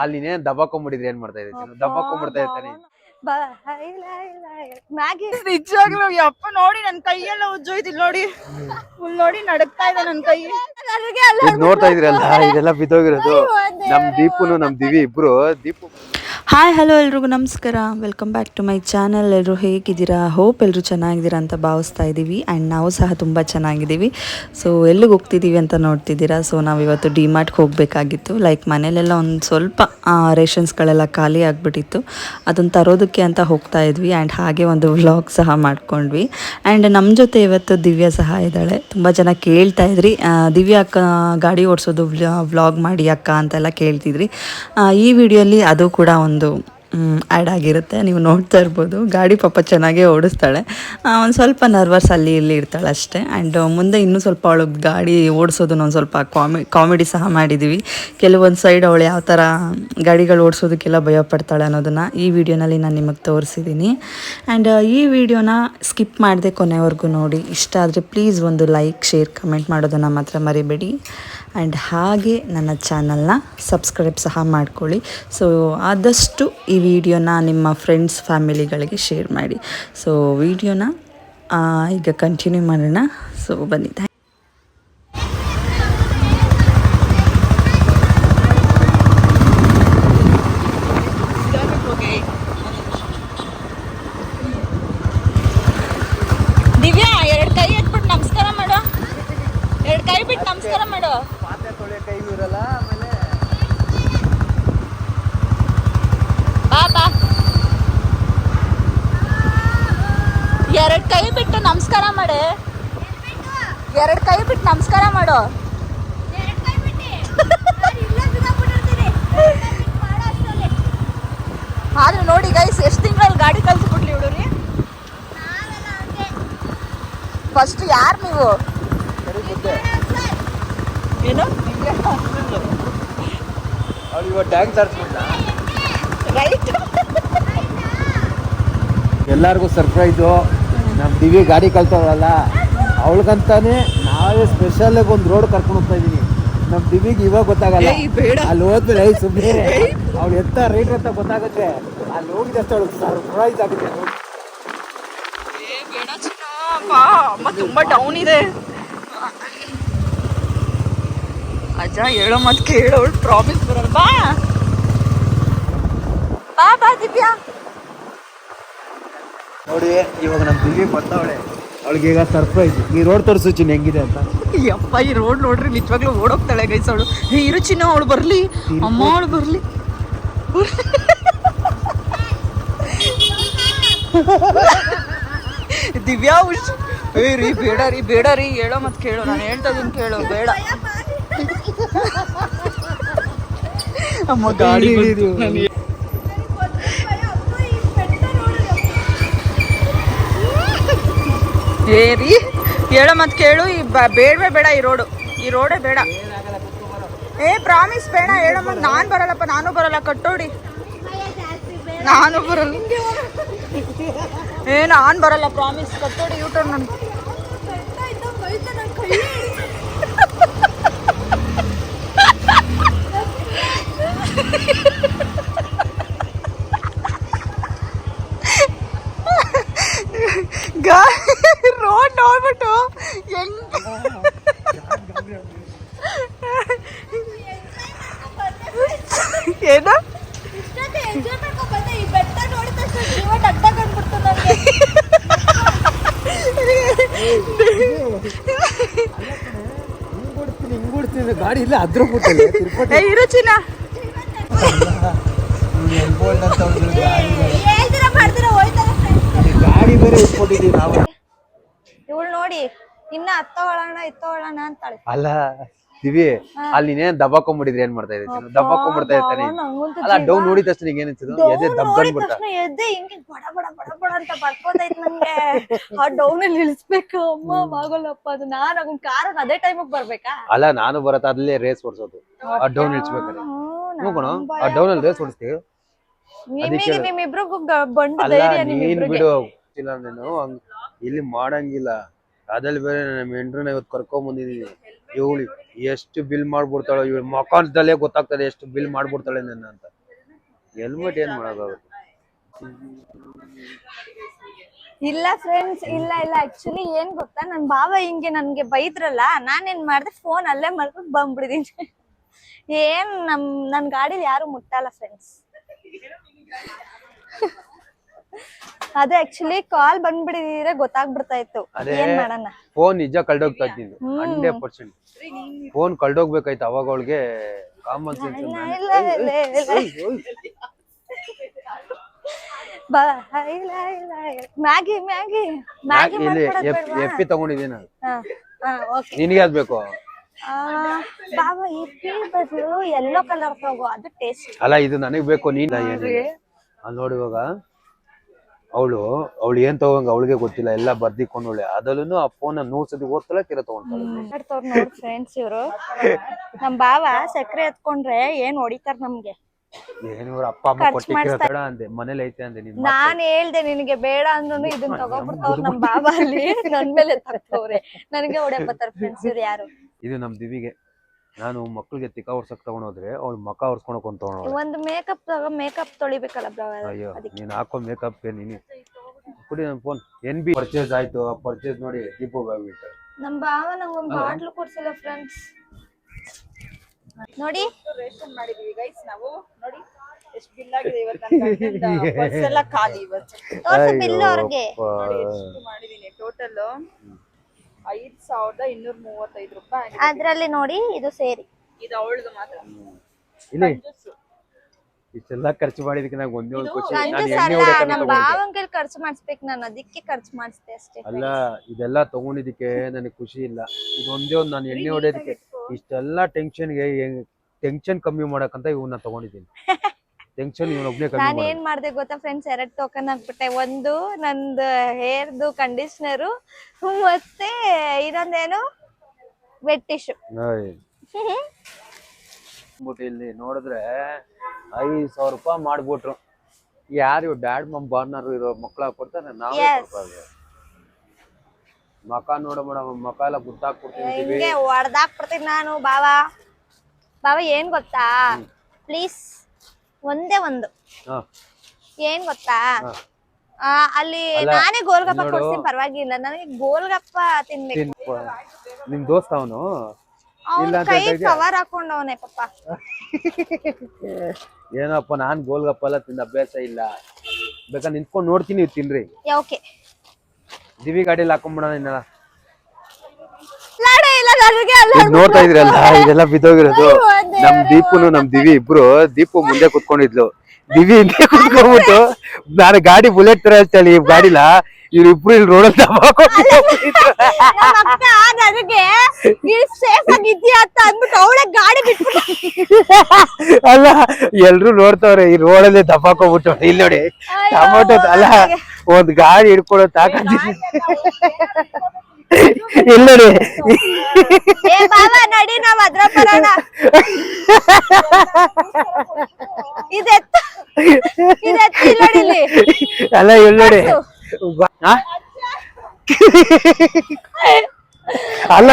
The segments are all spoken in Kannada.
ಅಲ್ಲಿ ನೀನೇನ್ ದಬ್ಬಾಕೊಂಡ್ಬಿಟ್ಟಿದ್ರೆ ಏನ್ ಮಾಡ್ತಾ ಇದ್ದೀನಿ ದಬ್ಬಾಕೊಂಡ್ಬಿಡ್ತಾ ಇರ್ತಾನೆ ಮ್ಯಾಗಿ ನಿಜವಾಗ್ಲೂ ಯಪ್ಪ ನೋಡಿ ನನ್ ಕೈಯೆಲ್ಲ ಉಜ್ಜೋಯ್ತಿಲ್ಲ ನೋಡಿ ಫುಲ್ ನೋಡಿ ನಡಕ್ತಾ ಇದೆ ನನ್ ಕೈ ಇದ್ ನೋಡ್ತಾ ಇದ್ರಲ್ಲ ಇದೆಲ್ಲ ಬಿದ್ದೋಗಿರೋದು ನಮ್ ದೀಪುನು ನಮ್ ದಿವಿ ಇಬ್ರು ದೀಪು ಹಾಯ್ ಹಲೋ ಎಲ್ರಿಗೂ ನಮಸ್ಕಾರ welcome back to my channel. ಎಲ್ಲರೂ ಹೇಗಿದ್ದೀರಾ? ಹೋಪ್ ಎಲ್ಲರೂ ಚೆನ್ನಾಗಿದ್ದೀರಾ ಅಂತ ಭಾವಿಸ್ತಾ ಇದ್ದೀವಿ ಆ್ಯಂಡ್ ನಾವು ಸಹ ತುಂಬ ಚೆನ್ನಾಗಿದ್ದೀವಿ. ಸೊ ಎಲ್ಲಿಗೆ ಹೋಗ್ತಿದ್ದೀವಿ ಅಂತ ನೋಡ್ತಿದ್ದೀರಾ. ಸೊ ನಾವಿವತ್ತು ಡಿಮಾರ್ಟ್ಗೆ ಹೋಗಬೇಕಾಗಿತ್ತು. ಲೈಕ್ ಮನೇಲೆಲ್ಲ ಒಂದು ಸ್ವಲ್ಪ ರೇಷನ್ಸ್ಗಳೆಲ್ಲ ಖಾಲಿ ಆಗಿಬಿಟ್ಟಿತ್ತು, ಅದನ್ನು ತರೋದಕ್ಕೆ ಅಂತ ಹೋಗ್ತಾ ಇದ್ವಿ ಆ್ಯಂಡ್ ಹಾಗೆ ಒಂದು ವ್ಲಾಗ್ ಸಹ ಮಾಡ್ಕೊಂಡ್ವಿ. ಆ್ಯಂಡ್ ನಮ್ಮ ಜೊತೆ ಇವತ್ತು ದಿವ್ಯಾ ಸಹ ಇದ್ದಾಳೆ. ತುಂಬ ಜನ ಕೇಳ್ತಾ ಇದ್ರಿ ದಿವ್ಯಾ ಅಕ್ಕ ಗಾಡಿ ಓಡಿಸೋದು ವ್ಲಾಗ್ ಮಾಡಿ ಅಕ್ಕ ಅಂತೆಲ್ಲ ಕೇಳ್ತಿದ್ರಿ. ಈ ವಿಡಿಯೋಲಿ ಅದು ಕೂಡ ಒಂದು ಆ್ಯಡ್ ಆಗಿರುತ್ತೆ. ನೀವು ನೋಡ್ತಾ ಇರ್ಬೋದು ಗಾಡಿ ಪಾಪ ಚೆನ್ನಾಗೇ ಓಡಿಸ್ತಾಳೆ. ಒಂದು ಸ್ವಲ್ಪ ನರ್ವಸ್ ಅಲ್ಲಿ ಇಲ್ಲಿ ಇರ್ತಾಳೆ ಅಷ್ಟೇ. ಆ್ಯಂಡ್ ಮುಂದೆ ಇನ್ನೂ ಸ್ವಲ್ಪ ಅವಳಿಗೆ ಗಾಡಿ ಓಡಿಸೋದನ್ನ ಒಂದು ಸ್ವಲ್ಪ ಕಾಮಿಡಿ ಸಹ ಮಾಡಿದ್ದೀವಿ. ಕೆಲವೊಂದು ಸೈಡ್ ಅವಳು ಯಾವ ಥರ ಗಾಡಿಗಳು ಓಡಿಸೋದಕ್ಕೆಲ್ಲ ಭಯಪಡ್ತಾಳೆ ಅನ್ನೋದನ್ನು ಈ ವಿಡಿಯೋನಲ್ಲಿ ನಾನು ನಿಮಗೆ ತೋರಿಸಿದ್ದೀನಿ. ಆ್ಯಂಡ್ ಈ ವಿಡಿಯೋನ ಸ್ಕಿಪ್ ಮಾಡದೆ ಕೊನೆವರೆಗೂ ನೋಡಿ. ಇಷ್ಟ ಆದರೆ ಪ್ಲೀಸ್ ಒಂದು ಲೈಕ್, ಶೇರ್, ಕಮೆಂಟ್ ಮಾಡೋದನ್ನು ಮಾತ್ರ ಮರಿಬೇಡಿ. ಆ್ಯಂಡ್ ಹಾಗೆ ನನ್ನ ಚಾನಲ್ನ ಸಬ್ಸ್ಕ್ರೈಬ್ ಸಹ ಮಾಡ್ಕೊಳ್ಳಿ. ಸೊ ಆದಷ್ಟು ಈ ವಿಡಿಯೋನ ನಿಮ್ಮ ಫ್ರೆಂಡ್ಸ್ ಫ್ಯಾಮಿಲಿಗಳಿಗೆ ಶೇರ್ ಮಾಡಿ. ಸೊ ವಿಡಿಯೋನ ಈಗ ಕಂಟಿನ್ಯೂ ಮಾಡೋಣ. ಸೊ ಬನ್ನಿ. ದಿವ್ಯಾ ಎರಡು ಕೈ ಎತ್ಬಿಟ್ಟು ನಮಸ್ಕಾರ ಮಾಡು, ಎರಡು ಕೈ ಬಿಟ್ಟು ನಮಸ್ಕಾರ ಮಾಡು. ಪಾತ್ರೆ ತೊಳೆ ಕೈ ಇರಲ್ಲ. ಆಮೇಲೆ ಬಾ ಬಾ, ಎರಡು ಕೈ ಬಿಟ್ಟು ನಮಸ್ಕಾರ ಮಾಡೆ, ಎರಡು ಕೈ ಬಿಟ್ಟು ನಮಸ್ಕಾರ ಮಾಡು. ಆದ್ರೆ ನೋಡಿ ಗೈಸ್, ಎಷ್ಟು ತಿಂಗಳಲ್ಲಿ ಗಾಡಿ ಕಲ್ಸ್ಬಿಟ್ಲಿ ಹುಡುಗ್ರಿ. ಫಸ್ಟ್ ಯಾರು ನೀವು? ಏನು ಅವಳು ಇವಾಗ ಟ್ಯಾಂಕ್ ತರಿಸ್ಬಿಟ್ಟ. ರೈಟ್, ಎಲ್ಲರಿಗೂ ಸರ್ಪ್ರೈಸು. ನಮ್ಮ ದಿವಿ ಗಾಡಿ ಕಲ್ತವಳಲ್ಲ, ಅವಳಿಗಂತಾನೆ ನಾವೇ ಸ್ಪೆಷಲ್ ಆಗಿ ಒಂದು ರೋಡ್ ಕರ್ಕೊಂಡು ಹೋಗ್ತಾ ಇದೀನಿ. ನಮ್ಮ ದಿವಿಗೆ ಇವಾಗ ಗೊತ್ತಾಗಲ್ಲ, ಅಲ್ಲಿ ಹೋದ್ಮೇಲೆ ಸುಮ್ಮನೆ ಅವ್ಳು ಎತ್ತ ರೈಟ್ ಅಂತ ಗೊತ್ತಾಗುತ್ತೆ. ಅಲ್ಲಿ ಹೋಗಿದಷ್ಟು ಅವಳಿಗೆ ಸರ್ಪ್ರೈಸ್ ಆಗುತ್ತೆ. ಅಮ್ಮ ತುಂಬಾ ಡೌನ್ ಇದೆ. ಅಜ್ಜ ಹೇಳೋ ಮತ್ ಕೇಳೋ, ಪ್ರಾಮಿಸ್ ಬರಲ್ಲ. ಬಾ ಬಾ ಬಾ ದಿವ್ಯಾ. ನೋಡಿ ಇವಾಗ ನಮ್ಮ ದಿವಿ ಬರ್ತಾವಳೆ, ಅವಳಿಗೆ ಈಗ ಸರ್ಪ್ರೈಸ್. ಈ ರೋಡ್ ತೋರಿಸು ಚಿನ್ನ ಹೆಂಗಿದೆ ಅಂತ. ಯಪ್ಪ ಈ ರೋಡ್ ನೋಡ್ರಿ ನಿಜವಾಗ್ಲೂ ಓಡೋಗ್ತಾಳೆ ಗೈಸ್ ಅವಳು. ಇರು ಚಿನ್ನ, ಅವಳು ಬರ್ಲಿ, ಅಮ್ಮ ಅವಳು ಬರ್ಲಿ. ದಿವ್ಯಾ ಉಷ್ ರೀ ಬೇಡ ರೀ ಬೇಡ ರೀ, ಹೇಳೋ ಮತ್ ಕೇಳು, ನಾನು ಹೇಳ್ತಾ ಇದೀನಿ ಕೇಳು, ಬೇಡ. ಅಮ್ಮ ಗಾಡಿ ಏರಿ ಹೇಳೋ ಮತ್ ಕೇಳು. ಈ ಬೇಡವೇ ಬೇಡ, ಈ ರೋಡೇ ಬೇಡ. ಪ್ರಾಮಿಸ್ ಬೇಡ, ಹೇಳೋ ಮತ್. ನಾನ್ ಬರಲ್ಲಪ್ಪ, ನಾನು ಬರಲ್ಲ, ಕಟ್ಟೋಡಿ. ನಾನು ಬರಲ್ಲ, ನಾನ್ ಬರಲ್ಲ, ಪ್ರಾಮಿಸ್, ಕಟ್ಟೋಡಿ. ಯೂಟರ್ನ್ ನನ್ ರೋಡ್ ನೋಡ್ಬಿಟ್ಟು ಹೆಂಗ್ ಏನು ಗಾಡಿ ಇಲ್ಲ ಅದ್ರ ಇರು ಚಿನ್ನ. ಗಾಡಿ ಬೇರೆ ಇಟ್ಕೊಟ್ಟಿದೀವಿ ನಾವು. ಇವಳು ನೋಡಿ ಇನ್ನ ಹತ್ತೋಳಣ ಇತ್ತೋಳಣ ಅಂತಾಳೆ. ಅಲ್ಲ ದಿವಿ, ಅಲ್ಲಿ ನೀನೇನ್ ದಬ್ಬಾಕೊಂಡ್ಬಿಟ್ಟಿದ್ರೆ ಏನ್ ಮಾಡ್ತಾ ಇದ್ದೀನಿ ದಬ್ಬಾಕೊಂಡ್ಬಿಡ್ತಾ ಇರ್ತಾನೆ. ಅಲ್ಲ ಡೌನ್ ನೋಡಿದ ತಕ್ಷಣ ನಿಂಗೆ ಏನಿಸ್ತದ? ಎದೆ ದಬ್ಬಂದ್ಬಿಡ್ತ. ಎದೆ ಹಿಂಗೆ ಬಡ ಬಡ ಬಡ ಬಡ ಅಂತ ಬರ್ಕೋತೈತ್ ನಂಗೆ. ಆ ಡೌನ್ ಅಲ್ಲಿ ಇಳಿಸ್ಬೇಕು. ಅಮ್ಮ ಮಾಗೋಲ್ಲಪ್ಪ, ಅದು ನಾನು ಅವ್ನ ಕಾರ್ ಅದೇ ಟೈಮಿಗೆ ಬರ್ಬೇಕಾ? ಅಲ್ಲ ನಾನು ಬರತ್ತ ಅಲ್ಲೇ ರೇಸ್ ಓಡಿಸೋದು. ಆ ಡೌನ್ ಇಳಿಸ್ಬೇಕಾರೆ ನೋಗೋಣ, ಆ ಡೌನ್ ಅಲ್ಲಿ ರೇಸ್ ಓಡಿಸ್ತೀವಿ. ನಿಮ್ಮಿಬ್ರಿಗೂ ಬಂಡು ಅಲ್ಲ ಧೈರ್ಯ ನೀನ್ ನಿಮ್ಮಿಬ್ರಿಗೆ. ಬಿಡು, ಗೊತ್ತಿಲ್ಲ ನೀನು ಇಲ್ಲಿ ಮಾಡಂಗಿಲ್ಲ. ಅದ್ರಲ್ಲಿ ಬೇರೆ ನಮ್ಮ ಹೆಂಡ್ರನ್ನ ಇವತ್ತು ಕರ್ಕೊಂಡ್ ಬಂದಿದೀನಿ. ಇವಳು ಎಷ್ಟು ಬಿಲ್ ಮಾಡ್ಬಿಡ್ತಾಳೋ, ಇವಳು ಮಕಾನ್ದಲ್ಲೇ ಗೊತ್ತಾಗ್ತದೆ ಎಷ್ಟು ಬಿಲ್ ಮಾಡ್ಬಿಡ್ತಾಳೆ ನನ್ನ ಅಂತ. ಹೆಲ್ಮೆಟ್ ಏನ್ ಮಾಡೋಕ್ಕಾಗುತ್ತೆ. ಇಲ್ಲ ಫ್ರೆಂಡ್ಸ್, ಇಲ್ಲ ಆಕ್ಚುಲಿ ಏನ್ ಗೊತ್ತಾ, ನನ್ ಭಾವ ಹಿಂಗೆ ನನ್ಗೆ ಬೈದ್ರಲ್ಲ, ನಾನೇನ್ ಮಾಡ್ದೆ ಫೋನ್ ಅಲ್ಲೇ ಮರ್ಕೊಂಡು ಬಂದ್ಬಿಡಿದೀನಿ. ಏನ್ ನನ್ ಗಾಡಿಲಿ ಯಾರು ಮುಟ್ಟಲ್ಲ ಫ್ರೆಂಡ್ಸ್. ಅದೇ ಆಕ್ಚುಲಿ ಕಾಲ್ ಬಂದ್ಬಿಡಿದ್ರೆ ಗೊತ್ತಾಗ್ಬಿಡ್ತಾ ಇತ್ತು. ಏನ್ ಮಾಡೋಣ, ಫೋನ್ ನಿಜ ಕಳ್ದೋಗ್ತಾ ಇದ್ದೀನಿ 100%. ಫೋನ್ ಕಳ್ದೋಗ್ಬೇಕಾಯ್ತು ಅವಾಗ ಅವಳಿಗೆ ಕಾಮನ್ ಸೆನ್ಸ್. ಮ್ಯಾಗಿ ಎಪ್ಪಿ ತಗೊಂಡಿದ್ದೀನಿ. ನಿನಗೆ ಯಾವ್ದು ಬೇಕು? ಬಾಬಾ ಈ ಬದಲು ಯೆಲ್ಲೋ ಕಲರ್ ತಗೋ, ಅದು ಟೇಸ್ಟ್. ಅಲ್ಲ ಇದು ನನಗ್ ಬೇಕು. ನೀನ್ ನೋಡಿ ಇವಾಗ ಅವಳು ಏನ್ ತಗೋಂಗ ಅವಳಿಗೆ ಗೊತ್ತಿಲ್ಲ, ಎಲ್ಲ ಬರ್ದಿಕೊಂಡವಳೆ. ಅದಲ್ಲೂ ಆ ಫೋನ್ 100 ಸತಿ ಓದ್ತಾಳೆ, ತಿರ ತಗೊಂತಾಳೆ. ನೋಡಿ ಫ್ರೆಂಡ್ಸ್, ಇವ್ರು ನಮ್ ಬಾವ ಸಕ್ಕರೆ ಎತ್ಕೊಂಡ್ರೆ ಏನ್ ಹೊಡಿತಾರ ನಮ್ಗೆ. ಏನ್ ಇವ್ರ ಅಪ್ಪ ಅಮ್ಮ ಕೊಟ್ಟಿರ ಅಂದೆ, ಮನೇಲಿ ಐತೆ ಅಂದೆ. ನಾನ್ ಹೇಳ್ದೆ ನಿನಗೆ ಬೇಡ ಅಂದ್ರೂ ಇದನ್ನ ತಗೋಬಿಡ್ತಾವ್ರ ನಮ್ ಬಾಬಾ ಅಲ್ಲಿ ನನ್ ಮೇಲೆ ತರ್ತವ್ರೆ. ನನಗೆ ಹೊಡ್ಯಕ್ ಬರ್ತಾರ ಫ್ರೆಂಡ್ಸ್ ಇವ್ರು ಯಾರು. ಇದು ನಮ್ ದಿವಿಗೆ ನಾನು ಮಕ್ಳಿಗೆ ತಿಕ್ಕ ಹೊರ್ಸಕ್ ತಗೊಂಡೋದ್ರೆ ಅವ್ಳು ಮಕ ಹೊರ್ಸ್ಕೊಳಕ್ ಅಂತ ತಗೊಂಡ್ ಒಂದು ಮೇಕಪ್ ತೊಳಿಬೇಕಲ್ಲ ಬ್ರೋ. ಅಯ್ಯೋ ನೀನ್ ಹಾಕೋ ಮೇಕಪ್ ನೀನು ಕುಡಿ. ನನ್ ಫೋನ್ NB ಪರ್ಚೇಸ್ ಆಯ್ತು. ಪರ್ಚೇಸ್ ನೋಡಿ ದೀಪು ಬಾಗ್ಬಿಟ್ಟು ನಮ್ ಬಾವ ನಂಗೆ ಒಂದು ಬಾಟ್ಲು ಕೊಡ್ಸಿಲ್ಲ ಫ್ರೆಂಡ್ಸ್. ನೋಡಿ ರೇಷನ್ ಮಾಡಿದೀವಿ ಗೈಸ್ ನಾವು. ನೋಡಿ ಎಷ್ಟು ಬಿಲ್ ಆಗಿದೆ ಇವತ್ತು. ಬಸ್ ಎಲ್ಲ ಖಾಲಿ ಇವತ್ತು. ತೋರ್ಸು ಬಿಲ್ ಅವ್ರಿಗೆ. ಎಷ್ಟು ಮಾಡಿದೀನಿ ಟೋಟಲ್ 5235 ರೂಪಾಯಿ. ಅದ್ರಲ್ಲಿ ನೋಡಿ ಇದು ಸೇರಿ. ಇದು ಅವಳದು ಮಾತ್ರ. ಇಲ್ಲಿ ಇಷ್ಟೆಲ್ಲ ಖರ್ಚು ಮಾಡಿದಕ್ಕೆ ನಂಗೆ ಒಂದೇ ಒಂದು ಖುಷಿ. ನಮ್ ಬಾವನ್ ಕೈಲಿ ಖರ್ಚು ಮಾಡಿಸ್ಬೇಕು, ನಾನು ಅದಕ್ಕೆ ಖರ್ಚು ಮಾಡಿಸ್ದೆ ಅಷ್ಟೇ. ಅಲ್ಲ ಇದೆಲ್ಲ ತಗೊಂಡಿದ್ದಕ್ಕೆ ನನಗೆ ಖುಷಿ ಇಲ್ಲ. ಇದೊಂದೇ ಒಂದು ನಾನು ಎಣ್ಣೆ ಹೊಡೆಯೋದಕ್ಕೆ ಇಷ್ಟೆಲ್ಲ ಟೆನ್ಷನ್ ಕಮ್ಮಿ ಮಾಡಕ್ಕಂತ ಇವನ್ನ ತಗೊಂಡಿದ್ದೀನಿ. ಟೆನ್ಷನ್ ಇವನೊಬ್ನೇ ಕಮ್ಮಿ. ನಾನು ಏನ್ ಮಾಡ್ದೆ ಗೊತ್ತಾ ಫ್ರೆಂಡ್ಸ್, 2 ಟೋಕನ್ ಹಾಕ್ಬಿಟ್ಟೆ. ಒಂದು ನಂದು ಹೇರ್ದು ಕಂಡೀಷನರು, ಮತ್ತೆ ಇನ್ನೊಂದೇನು ವೆಟ್ ಟಿಶ್ಯೂ. ಇಲ್ಲಿ ನೋಡಿದ್ರೆ 5000 ರೂಪಾಯಿ ಮಾಡ್ಬಿಟ್ರು. ಯಾರು ಡ್ಯಾಡ್ ಮಮ್ ಬಾರ್ನರ್ ಇರೋ ಮಕ್ಳ ಕೊಡ್ತಾರೆ. ನಾವೇ ಮಕ ನೋಡ ಮೇಡಮ್, ಮಕ ಎಲ್ಲ ಗುದ್ದಾಕ್ಬಿಡ್ತೀನಿ. ಹಿಂಗೆ ಹೊಡ್ದಾಕ್ಬಿಡ್ತೀನಿ ನಾನು. ಬಾವಾ ಏನ್ ಗೊತ್ತಾ, ಪ್ಲೀಸ್ ಒಂದೇ ಒಂದು ಏನ್ ಗೊತ್ತಾ, ಅಲ್ಲಿ ನಾನೇ ಗೋಲ್ಗಪ್ಪ ಕೊಡ್ತೀನಿ ಪರವಾಗಿಲ್ಲ, ನನಗೆ ಗೋಲ್ಗಪ್ಪ ತಿನ್ಬೇಕು. ನಿಮ್ ದೋಸ್ತ ಅವನು ಕೈ ಕವರ್ ಹಾಕೊಂಡವನೇ ಪಪ್ಪ. ಏನಪ್ಪ ನಾನ್ ಗೋಲ್ಗಪ್ಪ ಎಲ್ಲ ತಿಂದ ಅಭ್ಯಾಸ ಇಲ್ಲ. ಬೇಕಾ ನಿಂತ್ಕೊಂಡ್ ನೋಡ್ತೀನಿ, ತಿನ್ರಿ. ಓಕೆ ದಿವಿ ಗಾಡಿಯಲ್ಲಿ ಹಾಕೊಂಡ್ಬಿಡೋಣ. ಇನ್ನೆಲ್ಲ ನೋಡ್ತಾ ಇದ್ರಲ್ಲ, ಇದೆಲ್ಲ ಬಿದ್ದೋಗಿರೋದು. ನಮ್ ದೀಪುನು ನಮ್ ದಿವಿ ಇಬ್ರು, ದೀಪು ಮುಂದೆ ಕುತ್ಕೊಂಡಿದ್ಲು, ದಿವಿ ಹಿಂದೆ ಕುತ್ಕೊಂಡ್ಬಿಟ್ಟು ನಾನು ಗಾಡಿ ಬುಲೆಟ್ ತರ ಹಚ್ಚಾಳಿ ಈ ಗಾಡಿಲ ಇವ್ರಿಬ್ರು ಇಲ್ಲಿ ರೋಡಲ್ಲಿ ಅಲ್ಲ ಎಲ್ರು ನೋಡ್ತಾವ್ರೆ ಈ ರೋಡಲ್ಲಿ ದಬ್ಬಾಕೋಗ್ಬಿಟ್ಟು. ಇಲ್ಲಿ ನೋಡಿ ಟೊಮೊಟೊ ಅಲ್ಲ ಒಂದ್ ಗಾಡಿ ಹಿಡ್ಕೊಳೋ ತಾಕತ್ತಿಲ್ಲ. ಇಲ್ಲ ನೋಡಿ ನಡಿ ನಾವ್ ಅದ್ರ ಬರೋಣ. ಅಲ್ಲ ಇಲ್ಲಿ ನೋಡಿ ಅಲ್ಲ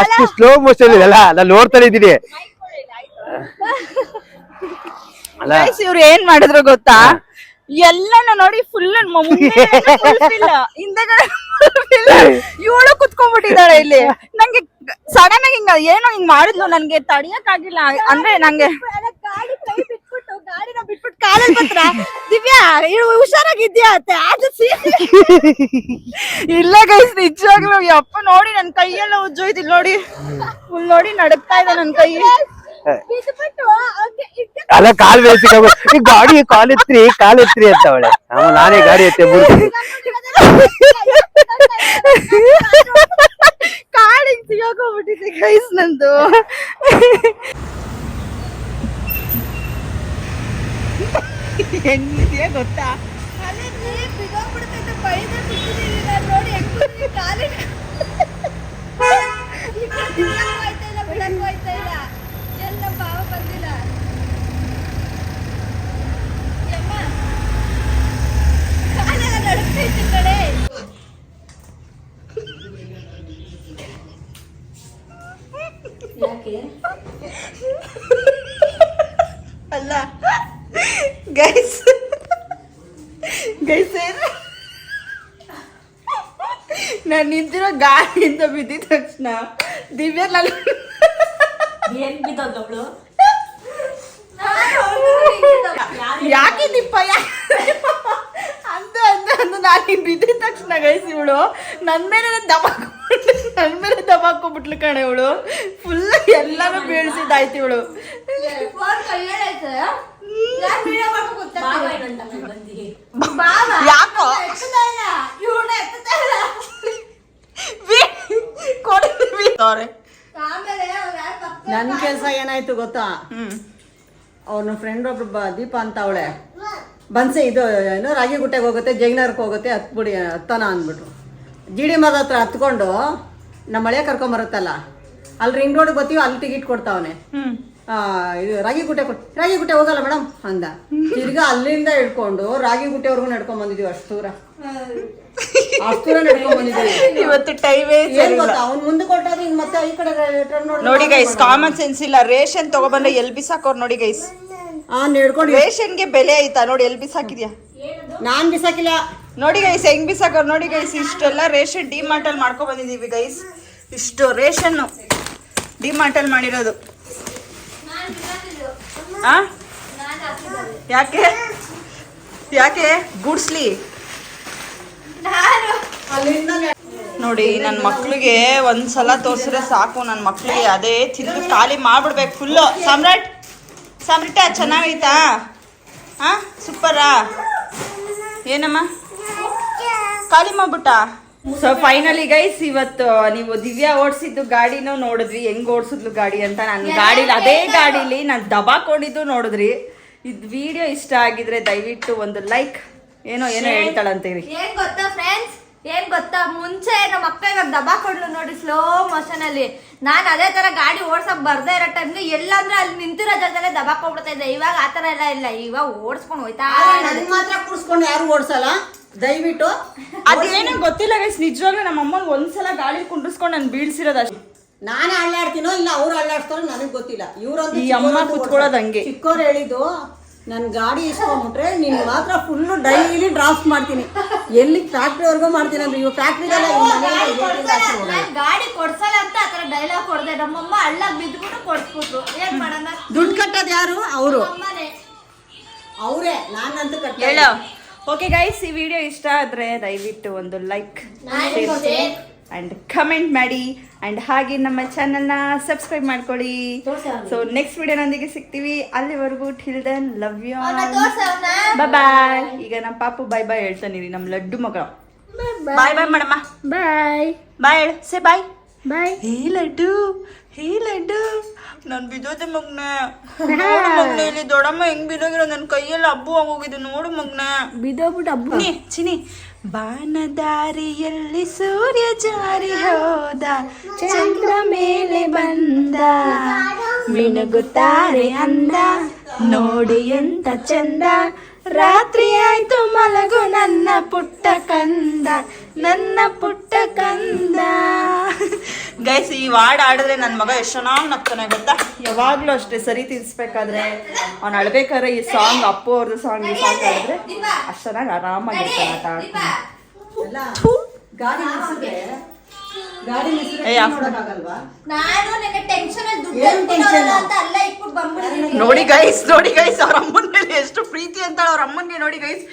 ಅಷ್ಟು ಸ್ಲೋ ಮೋಷನ್ ಇದೆಲ್ಲ ನಾನು ನೋಡ್ತಾ ಇದ್ದೀನಿ. ಅಲ್ಲ ಇವ್ರು ಏನ್ ಮಾಡಿದ್ರು ಗೊತ್ತಾ, ಎಲ್ಲಾನು ನೋಡಿ ಫುಲ್ ಇವಳು ಕುತ್ಕೊಂಡ್ಬಿಟ್ಟಿದಾಳೆ ಇಲ್ಲಿ. ನಂಗೆ ಸಡನ್ ಆಗಿ ಹಿಂಗ ಏನೋ ಹಿಂಗ್ ಮಾಡಿದ್ಲು, ನನ್ಗೆ ತಡಿಯಕ್ ಆಗಿಲ್ಲ. ಅಂದ್ರೆ ನಂಗೆ ಗಾಡಿನ ಬಿಟ್ಬಿಟ್ಟು ಕಾಲಲ್ಲಿ ಬತ್ರ ದಿವ್ಯಾ ಹುಷಾರಾಗಿದ್ಯಾ ಅತ್ತೆ. ಇಲ್ಲ ಗೈಸ್ ನಿಜವಾಗ್ಲೂ ಯಪ್ಪ ನೋಡಿ ನನ್ ಕೈಯೆಲ್ಲ ಉಜ್ಜೋಯ್ತು. ನೋಡಿ ಫುಲ್ ನೋಡಿ ನಡಕ್ತಾ ಇದೆ ನನ್ ಕೈ. ಅಲ್ಲ ಕಾಲ್ ಬೇಸಿಕ ಗಾಡಿ ಕಾಲೆತ್ರಿ ಅಂತ ಅವಳೆ. ನಾನೇ ಗಾಡಿ ಎತ್ತೆ ಕಾಡಿಗೆ ಸಿಗಾಕೋಗ್ಬಿಟ್ಟಿದೆ ಗೈಸ್ ನಂದು. ಹೆಂಗಿದೆಯಾ ಗೊತ್ತಾ, ಎಲ್ಲ ಭಾವ ಬಂದಿಲ್ಲ. ನಡುತ್ತೈತಿ ಕಡೆ ಗೈಸ್ ನಾನು ನಿಂತಿರೋ ಗಾಳಿಯಿಂದ ಬಿದ್ದಿದ ತಕ್ಷಣ ದಿವ್ಯಾ ಯಾಕೆ ದಿಪ್ಪ ಅಂತ ನಾನು ಬಿದ್ದಿದ ತಕ್ಷಣ ಗೈಸ್ ಇವಳು ನನ್ನ ಮೇಲೆ ದಬಾಕೊಂಡ್ಬಿಟ್ಲು ಕಣೆ ಇವಳು ಫುಲ್ ಎಲ್ಲಾನು ಬೀಳ್ಸಿದ್ದಾಯ್ತು ಇವಳು. ಯಾಕೋ ನನ್ ಕೆಲ್ಸ ಏನಾಯ್ತು ಗೊತ್ತಾ, ಅವ್ನ ಫ್ರೆಂಡ್ ಒಬ್ರು ದೀಪ ಅಂತ ಅವಳೆ ಬನ್ಸಿ ಇದು ಏನೋ ರಾಗಿಗುಟ್ಟೆಗೆ ಹೋಗುತ್ತೆ, ಜೈನರ್ಗೆ ಹೋಗುತ್ತೆ, ಹತ್ಬಿಡಿ ಹತ್ತನ ಅಂದ್ಬಿಟ್ರು. ಜಿಡಿ ಮರದ ಹತ್ರ ಹತ್ಕೊಂಡು ನಮ್ಮ ಮಳೆ ಕರ್ಕೊಂಬರುತ್ತಲ್ಲ ಅಲ್ಲಿ ರಿಂಗ್ ರೋಡ್ ಬರ್ತೀವಿ, ಅಲ್ಲಿ ಟಿಕೆಟ್ ಕೊಡ್ತಾವನೆ. ಇದು ರಾಗಿಗುಟ್ಟೆ ಹೋಗಲ್ಲ ಮೇಡಮ್ ಅಂದ. ತಿರ್ಗಾ ಅಲ್ಲಿಂದ ಹಿಡ್ಕೊಂಡು ರಾಗಿಗುಟ್ಟೆವರೆಗೂ ನಡ್ಕೊಂಡ್ ಬಂದಿದೀವಿ. ಅಷ್ಟು ದೂರ ನಡ್ಕೊಂಡ್ ಬಂದಿದೀವಿ. ಇವತ್ತು ಟೈಮೇ ಏನ್ ಗೊತ್ತಾ, ಅವ್ನ್ ಮುಂದೆ ಕೊಟ್ಟಾಗ ಹಿಂಗ್ ಮತ್ತೆ ಈ ಕಡೆ ನೋಡಿ ಗೈಸ್, ಕಾಮನ್ ಸೆನ್ಸ್ ಇಲ್ಲ. ರೇಷನ್ ತಗೊಬಂದ್ರೆ ಎಲ್ ಬಿಸಾಕೋರ್ ನೋಡಿ ಗೈಸ್. ನಡ್ಕೊಂಡು ರೇಷನ್ಗೆ ಬೆಲೆ ಐತಾ ನೋಡಿ, ಎಲ್ ಬಿಸಾಕಿದ್ಯಾ? ನಾನ್ ಬಿಸಾಕಿಲ್ಲ ನೋಡಿ ಗೈಸ್ ಹೆಂಗ್ ಬಿಸಾಕೋರ್ ನೋಡಿ ಗೈಸ್. ಇಷ್ಟೆಲ್ಲ ರೇಷನ್ ಡಿಮಾರ್ಟ್ ಅಲ್ಲಿ ಮಾಡ್ಕೊಂಡ್ ಬಂದಿದೀವಿ ಗೈಸ್. ಇಷ್ಟು ರೇಷನ್ ಡಿಮಾರ್ಟ್ ಅಲ್ಲಿ ಮಾಡಿರೋದು. ಯಾಕೆ ಗುಡ್ಸ್ಲಿ ನೋಡಿ. ನನ್ನ ಮಕ್ಳಿಗೆ ಒಂದ್ಸಲ ತೋರ್ಸಿದ್ರೆ ಸಾಕು, ನನ್ನ ಮಕ್ಳಿಗೆ ಅದೇ ತಿಂದು ಖಾಲಿ ಮಾಡ್ಬಿಡ್ಬೇಕು ಫುಲ್ಲು. ಸಾಮ್ರಾಟ್ ಚೆನ್ನಾಗೈತಾ? ಸೂಪರಾ? ಏನಮ್ಮ ಖಾಲಿ ಮಾಡ್ಬಿಟ್ಟ? ಸೊ ಫೈನಲಿ ಗೈಸ್, ಇವತ್ತು ನೀವು ದಿವ್ಯಾ ಓಡಿಸಿದ್ದು ಗಾಡಿನೂ ನೋಡಿದ್ವಿ, ಹೆಂಗ್ ಓಡಿಸಿದ್ಲು ಗಾಡಿ ಅಂತ. ನನ್ನ ಗಾಡಿಲಿ ಅದೇ ಗಾಡಿಲಿ ನಾನು ದಬಾಕೊಂಡಿದ್ದು ನೋಡಿದ್ರಿ. ಇದು ವಿಡಿಯೋ ಇಷ್ಟ ಆಗಿದ್ರೆ ದಯವಿಟ್ಟು ಒಂದು ಲೈಕ್. ಏನೋ ಹೇಳ್ತಾಳಂತೀರಿ. ಏನ್ ಗೊತ್ತಾ ಫ್ರೆಂಡ್ಸ್, ಮುಂಚೆ ನಮ್ಮ ಅಕ್ಕ ಇವಾಗ ದಬಾಕೊಂಡ್ಲು ನೋಡಿ ಸ್ಲೋ ಮೋಷನ್ ಅಲ್ಲಿ. ನಾನ್ ಅದೇ ತರ ಗಾಡಿ ಓಡ್ಸಕ್ ಬರ್ದೇ ಇರೋ ಟೈಮ್ಗೆ ಎಲ್ಲಂದ್ರೆ ಅಲ್ಲಿ ನಿಂತಿರೋ ಜಾಗದಲ್ಲೇ ದಬಾಕೊಂಡ್ಬಿಡ್ತಾ ಇದ್ದೆ. ಇವಾಗ ಆತರ ಎಲ್ಲ ಇಲ್ಲ, ಇವಾಗ ಓಡಿಸ್ಕೊಂಡು ಹೋಯ್ತಾ. ನನ್ ಮಾತ್ರ ಕೂರ್ಸ್ಕೊಂಡು ಯಾರು ಓಡ್ಸಲ್ಲ ದಯವಿಟ್ಟು. ಅದೇನೋ ಗೊತ್ತಿಲ್ಲ ಗೈಸ್, ನಿಜವಾಗ್ಲೂ ನಮ್ಮ ಅಮ್ಮನ ಒಂದ್ಸಲ ಗಾಡಿ ಕುಂಡ್ರಿಸ್ಕೊಂಡು ನಾನು ಬೀಳ್ಸಿರೋದು ಅಷ್ಟೇ. ನಾನೇ ಅಳ್ಳಾಡ್ತೀನೋ ಇಲ್ಲ ಅವ್ರು ಅಳ್ಳಾಡ್ತಾರೋ ನನಗ್ ಗೊತ್ತಿಲ್ಲ. ಇವ್ರೊಂದು ಈ ಅಮ್ಮ ಕುತ್ಕೊಳ್ಳೋದು ಹಂಗೆ. ಚಿಕ್ಕವ್ರು ಹೇಳಿದ್ದು, ನನ್ ಗಾಡಿ ಇಸ್ಕೊಂಡ್ಬಿಟ್ರೆ ನಿನ್ ಮಾತ್ರ ಫುಲ್ ಡೈಲಿ ಡ್ರಾಫ್ಟ್ ಮಾಡ್ತೀನಿ, ಎಲ್ಲಿ ಫ್ಯಾಕ್ಟ್ರಿವರೆಗೂ ಮಾಡ್ತೀನಿ ಅಂದ್ರೆ. ಇವ್ ಫ್ಯಾಕ್ಟ್ರಿಗೆಲ್ಲ ಗಾಡಿ ಕೊಡ್ಸಲ್ಲ ಅಂತ ಆತರ ಡೈಲಾಗ್ ಕೊಡ್ದೆ. ನಮ್ಮಮ್ಮ ಹಳ್ಳ ಬಿದ್ಬಿಟ್ಟು ಕೊಡ್ಸ್ಬಿಟ್ರು. ಏನ್ ಮಾಡೋಣ, ದುಡ್ಡು ಕಟ್ಟೋದು ಯಾರು? ಅವರು ಅವರೇ, ನಾನಂತೂ ಹೇಳ. ಓಕೆ ಗೈಸ್, ಈ ವಿಡಿಯೋ ಇಷ್ಟ ಆದ್ರೆ ದಯವಿಟ್ಟು ಒಂದು ಲೈಕ್ ಅಂಡ್ ಕಮೆಂಟ್ ಮಾಡಿ, ಅಂಡ್ ಹಾಗೆ ನಮ್ಮ ಚಾನಲ್ನ ಸಬ್ಸ್ಕ್ರೈಬ್ ಮಾಡ್ಕೊಳ್ಳಿ. ಸೊ ನೆಕ್ಸ್ಟ್ ವಿಡಿಯೋನೊಂದಿಗೆ ಸಿಗ್ತೀವಿ. ಅಲ್ಲಿವರೆಗೂ till then love you, bye. ಈಗ ನಮ್ಮ ಪಾಪು ಬಾಯ್ ಬಾಯ್ ಹೇಳ್ತಾನಿರಿ, ನಮ್ಮ ಲಡ್ಡು ಮಗ. ಬಾಯ್ ಬಾಯ್ ಮಾಡಮ್ಮ. ಬಾಯ್ ಬಾಯ್ ಹೇಳು, ಸೇ ಬಾಯ್ ಬಾಯ್. ಹೇ ಲಡ್ಡು ನಾನು ಬಿದ್ದೋದೆ ಮಗ್ನೆ. ನೋಡು ಮಗ್ನೆ, ಇಲ್ಲಿ ದೊಡ್ಡಮ್ಮ ಹೆಂಗ್ ಬಿದ್ದೋಗಿರೋ, ನನ್ನ ಕೈಯಲ್ಲಿ ಹಬ್ಬು ಆಗೋಗಿದೆ ನೋಡು ಮಗ್ನೆ. ಬಿದ್ದೋಗ್ಬಿಟ್ಟು ಹಬ್ಬ ಚಿನಿ. ಬಾನದಾರಿಯಲ್ಲಿ ಸೂರ್ಯ ಜಾರಿ ಹೋದ, ಚಂದ್ರ ಮೇಲೆ ಬಂದ, ಮಿನುಗುತ್ತಾರೆ ಅಂದ, ನೋಡಿ ಎಂತ ಚಂದ, ರಾತ್ರಿ ಆಯ್ತು ಮಲಗು ನನ್ನ ಪುಟ್ಟ ಕಂದ, ನನ್ನ ಪುಟ್ಟ ಕಂದ. ಗೈಸ್, ಈ ವಾರ್ಡ್ ಆಡಿದ್ರೆ ನನ್ನ ಮಗ ಎಷ್ಟು ಚೆನ್ನಾಗಿ ನಗ್ತಾನೆ ಗೊತ್ತಾ. ಯಾವಾಗ್ಲೂ ಅಷ್ಟೇ, ಸರಿ ತಿನ್ಸ್ಬೇಕಾದ್ರೆ ಅವ್ನು ಅಳ್ಬೇಕಾದ್ರೆ ಈ ಸಾಂಗ್, ಅಪ್ಪು ಅವ್ರದ್ದು ಸಾಂಗ್, ಈ ಸಾಂಗ್ ಆಡಿದ್ರೆ ಅಷ್ಟು ಚೆನ್ನಾಗಿ ಆರಾಮಾಗಿರ್ತಾನೆ ಆಟ ಆಡ್ತಾನೆ. ಗಾಡಿ ನೋಡಿ ಗೈಸ್ ಅವ್ರ ಅಮ್ಮನ ಮೇಲೆ ಎಷ್ಟು ಪ್ರೀತಿ ಅಂತ. ಅವ್ರ ಅಮ್ಮನ್ಗೆ ನೋಡಿ ಗೈಸ್